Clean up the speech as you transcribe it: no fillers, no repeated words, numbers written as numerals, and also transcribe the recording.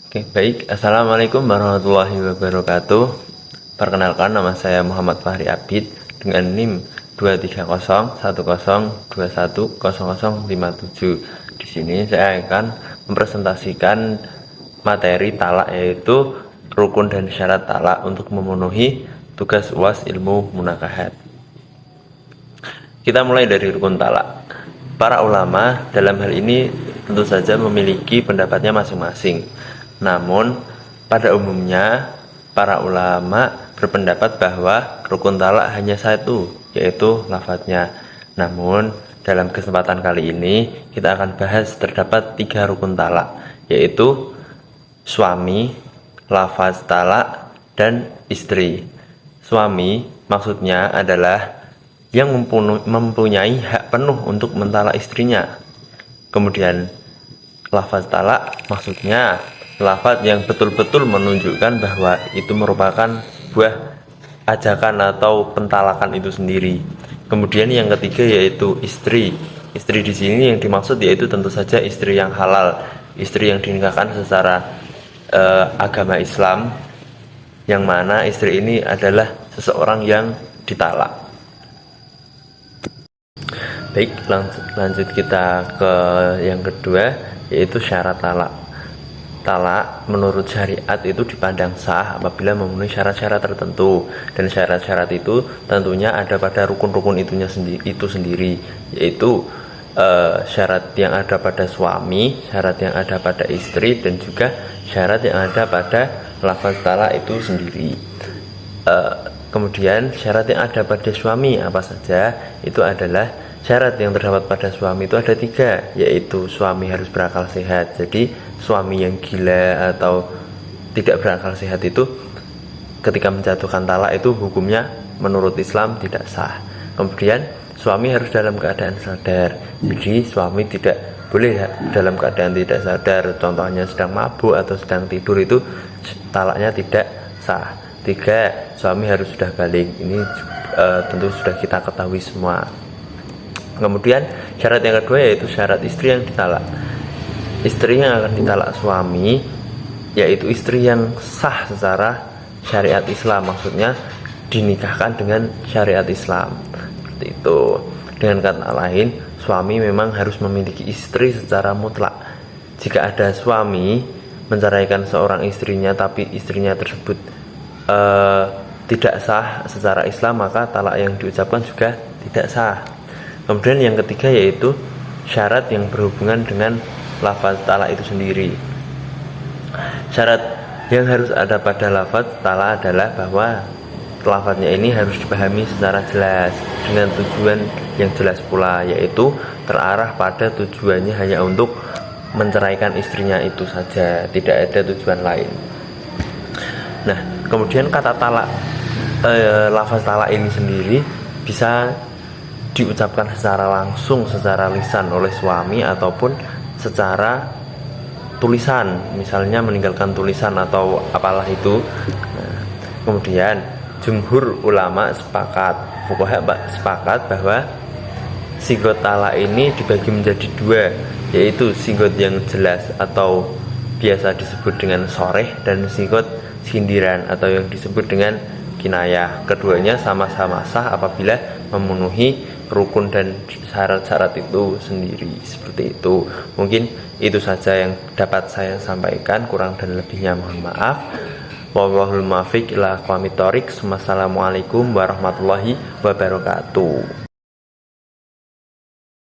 Oke, baik. Assalamualaikum warahmatullahi wabarakatuh. Perkenalkan, nama saya Muhammad Fahri Abid dengan NIM 23010210057. Di sini saya akan mempresentasikan materi talak, yaitu rukun dan syarat talak untuk memenuhi tugas UAS ilmu munakahat. Kita mulai dari rukun talak. Para ulama dalam hal ini tentu saja memiliki pendapatnya masing-masing. Namun pada umumnya para ulama berpendapat bahwa rukun talak hanya satu, yaitu lafadznya. Namun dalam kesempatan kali ini kita akan bahas terdapat 3 rukun talak, yaitu suami, lafaz talak, dan istri. Suami maksudnya adalah yang mempunyai hak penuh untuk mentalak istrinya. Kemudian lafaz talak maksudnya lafaz yang betul-betul menunjukkan bahwa itu merupakan sebuah ajakan atau pentalakan itu sendiri. Kemudian yang ketiga yaitu istri. Istri di sini yang dimaksud yaitu tentu saja istri yang halal, istri yang dinikahkan secara agama Islam, yang mana istri ini adalah seseorang yang ditalak. Baik, lanjut kita ke yang kedua, yaitu syarat talak. Talak menurut syariat itu dipandang sah apabila memenuhi syarat-syarat tertentu, dan syarat-syarat itu tentunya ada pada rukun-rukun itu sendiri, yaitu syarat yang ada pada suami, syarat yang ada pada istri, dan juga syarat yang ada pada lafaz talak itu sendiri. Kemudian syarat yang ada pada suami apa saja? Itu adalah syarat yang terdapat pada suami itu ada 3, yaitu suami harus berakal sehat. Jadi suami yang gila atau tidak berakal sehat itu ketika menjatuhkan talak itu hukumnya menurut Islam tidak sah. Kemudian suami harus dalam keadaan sadar. Jadi suami tidak boleh dalam keadaan tidak sadar, contohnya sedang mabuk atau sedang tidur, itu talaknya tidak sah. 3, suami harus sudah balik. Ini tentu sudah kita ketahui semua. Kemudian syarat yang kedua yaitu syarat istri yang ditalak. Istri yang akan ditalak suami yaitu istri yang sah secara syariat Islam, maksudnya dinikahkan dengan syariat Islam. Seperti itu. Dengan kata lain, suami memang harus memiliki istri secara mutlak. Jika ada suami menceraikan seorang istrinya tapi istrinya tersebut tidak sah secara Islam, maka talak yang diucapkan juga tidak sah. Kemudian yang ketiga yaitu syarat yang berhubungan dengan lafaz talak itu sendiri. Syarat yang harus ada pada lafaz talak adalah bahwa lafaznya ini harus dipahami secara jelas dengan tujuan yang jelas pula, yaitu terarah pada tujuannya hanya untuk menceraikan istrinya itu saja, tidak ada tujuan lain. Nah, kemudian kata talak, lafaz talak ini sendiri bisa diucapkan secara langsung, secara lisan oleh suami, ataupun secara tulisan, misalnya meninggalkan tulisan atau apalah itu. Nah, kemudian jumhur ulama sepakat, fuqaha sepakat bahwa sigot talak ini dibagi menjadi 2, yaitu sigot yang jelas atau biasa disebut dengan soreh, dan sigot sindiran atau yang disebut dengan kinayah. Keduanya sama-sama sah apabila memenuhi rukun dan syarat-syarat itu sendiri. Seperti itu. Mungkin itu saja yang dapat saya sampaikan, kurang dan lebihnya mohon maaf. Wallahul muwaffiq ila aqwamit thoriq. Wassalamualaikum warahmatullahi wabarakatuh.